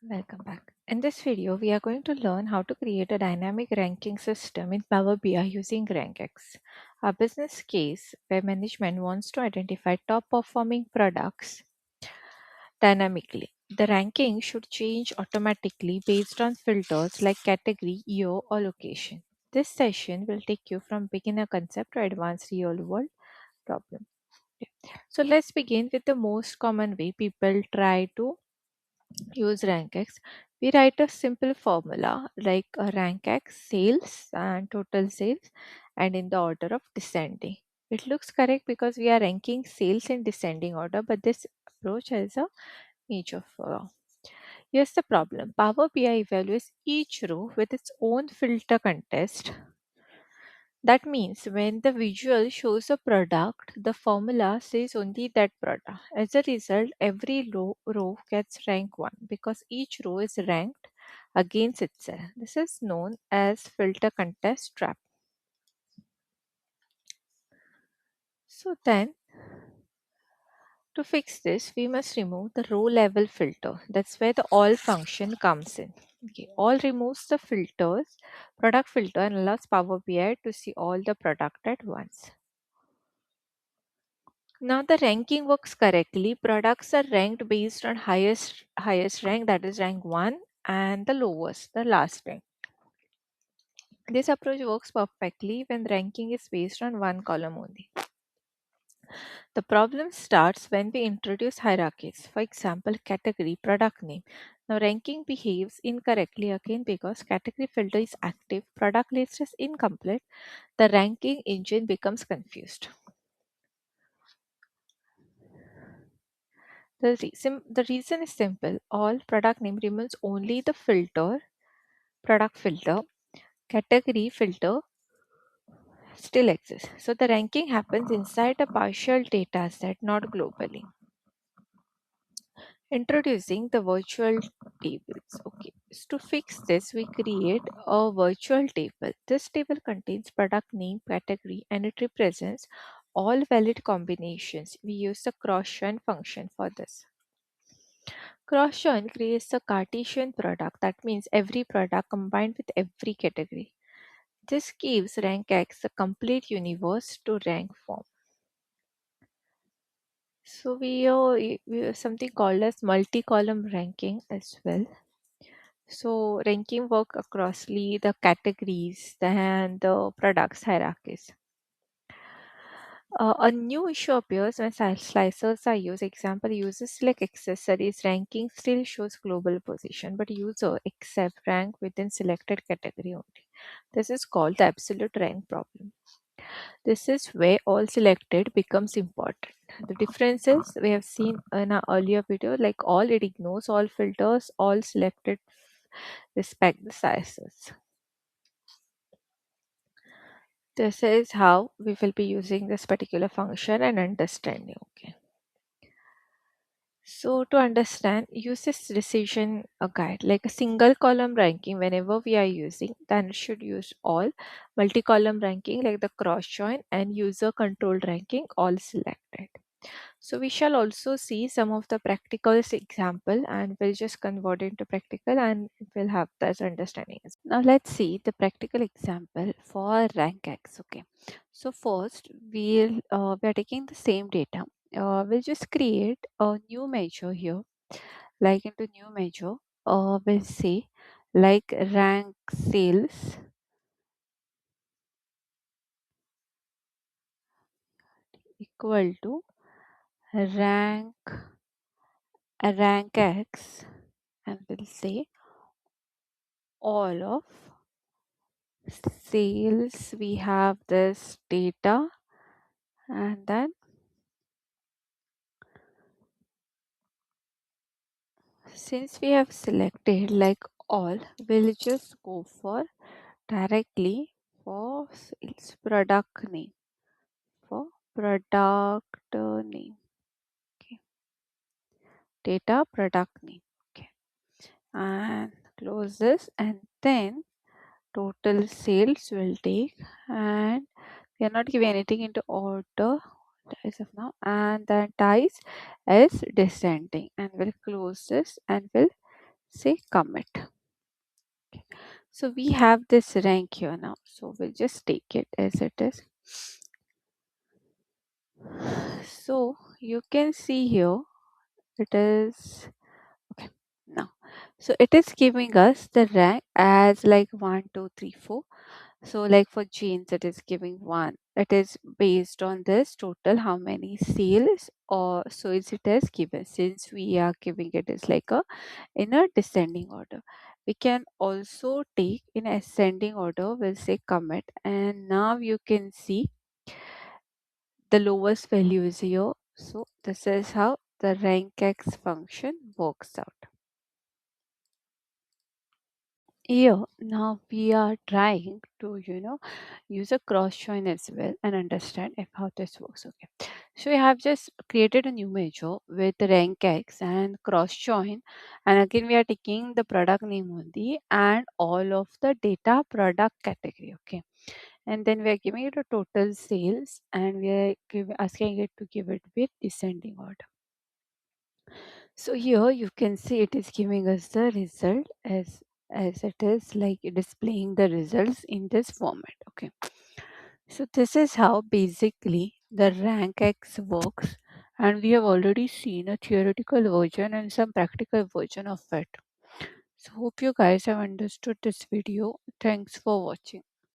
Welcome back. In this video, we are going to learn how to create a dynamic ranking system in Power BI using RANKX, a business case where management wants to identify top performing products dynamically. The ranking should change automatically based on filters like category, year, or location. This session will take you from beginner concept to advanced real world problem. So let's begin with the most common way people try to use RANKX. We write a simple formula like a RANKX sales and total sales and in the order of descending. It looks correct because we are ranking sales in descending order, but this approach has a major flaw. Here's the problem. Power BI evaluates each row with its own filter contest. That means when the visual shows a product, the formula says only that product. As a result, every row gets rank 1 because each row is ranked against itself. This is known as filter contest trap. So then, to fix this, we must remove the row level filter. That's where the all function comes in. Okay, all removes the filters, product filter, and allows Power BI to see all the product at once. Now the ranking works correctly. Products are ranked based on highest rank, that is rank 1, and the lowest, the last rank. This approach works perfectly when ranking is based on one column only. The problem starts when we introduce hierarchies. For example, category, product name. Now ranking behaves incorrectly again because category filter is active, product list is incomplete. The ranking engine becomes confused. The reason is simple. All product name removes only the filter, product filter, category filter still exists. So the ranking happens inside a partial data set, not globally. Introducing the virtual tables. Okay, so to fix this, we create a virtual table. This table contains product name, category, and it represents all valid combinations. We use the cross-join function for this. Cross-join creates a Cartesian product. That means every product combined with every category. This gives RankX a complete universe to rank from. So we have something called as multi-column ranking as well. So ranking work across the categories and the products hierarchies. A new issue appears when slicers are used. Example, users select accessories. Ranking still shows global position, but user accept rank within selected category only. This is called the absolute rank problem. This is where all selected becomes important. The differences we have seen in our earlier video, like all it ignores all filters, all selected respect the sizes. This is how we will be using this particular function and understanding. Okay. So to understand, use this decision a guide like a single column ranking whenever we are using, then it should use all multi-column ranking like the cross join and user controlled ranking all selected. So we shall also see some of the practicals example and we'll just convert it into practical and we'll have that understanding. Now let's see the practical example for RankX. Okay. So first we are taking the same data. We'll just create a new measure here. Like into new measure, we'll say like rank sales equal to rank rank X, and we'll say all of sales. We have this data, and then since we have selected like all, we'll just go for directly for sales product name, for product name. Okay, data product name. Okay, and close this, and then total sales will take, and we are not giving anything into order as of now, and then ties is descending, and we'll close this and we'll say commit. Okay. So we have this rank here now. So we'll just take it as it is. So you can see here it is okay now. So it is giving us the rank as like 1, 2, 3, 4. So like for jeans, it is giving 1. It is based on this total how many sales or so is it is given since we are giving it is like a in a descending order. We can also take in ascending order, we'll say commit, and now you can see the lowest value is here. So this is how the RANKX function works out. Here now we are trying to use a cross join as well and understand if how this works. Okay, so we have just created a new measure with rank x and cross join, and again we are taking the product name only and all of the data product category. Okay, and then we are giving it a total sales and we are asking it to give it with descending order. So here you can see it is giving us the result as it is like displaying the results in this format. Okay. So this is how basically the rank X works, and we have already seen a theoretical version and some practical version of it. So hope you guys have understood this video. Thanks for watching.